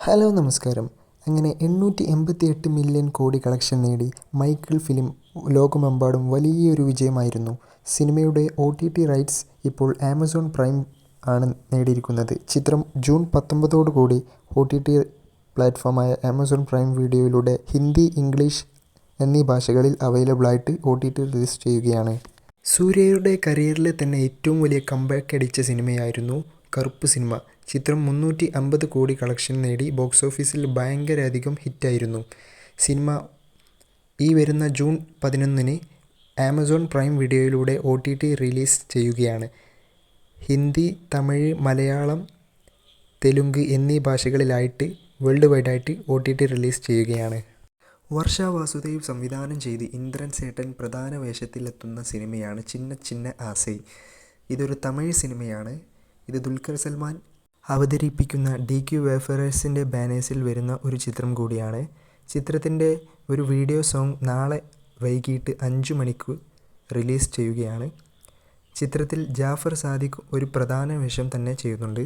Hello നമസ്കാരം. അങ്ങനെ 888 million കോടി കളക്ഷൻ നേടി മൈക്കിൾ ഫിലിം ലോകമെമ്പാടും വലിയൊരു വിജയമായിരുന്നു. സിനിമയുടെ OTT റൈറ്റ്സ് ഇപ്പോൾ ആമസോൺ പ്രൈം ആണ് നേടിയിരിക്കുന്നത്. ചിത്രം ജൂൺ 19 OTT പ്ലാറ്റ്ഫോമായ ആമസോൺ പ്രൈം വീഡിയോയിലൂടെ ഹിന്ദി, ഇംഗ്ലീഷ് എന്നീ ഭാഷകളിൽ അവൈലബിൾ ആയിട്ട് OTT റിലീസ് ചെയ്യുകയാണ്. സൂര്യയുടെ കരിയറിലെ തന്നെ ഏറ്റവും വലിയ കംബാക്ക് അടിച്ച സിനിമയായിരുന്നു കറുപ്പ് സിനിമ. ചിത്രം 350 കോടി കളക്ഷൻ നേടി ബോക്സ് ഓഫീസിൽ ഭയങ്കരധികം ഹിറ്റായിരുന്നു. സിനിമ ഈ വരുന്ന ജൂൺ 11 ആമസോൺ പ്രൈം വീഡിയോയിലൂടെ OTT റിലീസ് ചെയ്യുകയാണ്. ഹിന്ദി, തമിഴ്, മലയാളം, തെലുങ്ക് എന്നീ ഭാഷകളിലായിട്ട് വേൾഡ് വൈഡായിട്ട് OTT റിലീസ് ചെയ്യുകയാണ്. വർഷ വാസുദേവ് സംവിധാനം ചെയ്ത് ഇന്ദ്രൻ സേട്ടൻ പ്രധാന വേഷത്തിലെത്തുന്ന സിനിമയാണ് ചിന്ന ചിന്ന ആസൈ. ഇതൊരു തമിഴ് സിനിമയാണ്. ഇത് ദുൽഖർ സൽമാൻ അവതരിപ്പിക്കുന്ന DQ വേഫറേഴ്സിൻ്റെ ബാനേഴ്സിൽ വരുന്ന ഒരു ചിത്രം കൂടിയാണ്. ചിത്രത്തിൻ്റെ ഒരു വീഡിയോ സോങ് നാളെ വൈകിട്ട് 5 മണിക്ക് റിലീസ് ചെയ്യുകയാണ്. ചിത്രത്തിൽ ജാഫർ സാദിഖ് ഒരു പ്രധാന വേഷം തന്നെ ചെയ്യുന്നുണ്ട്.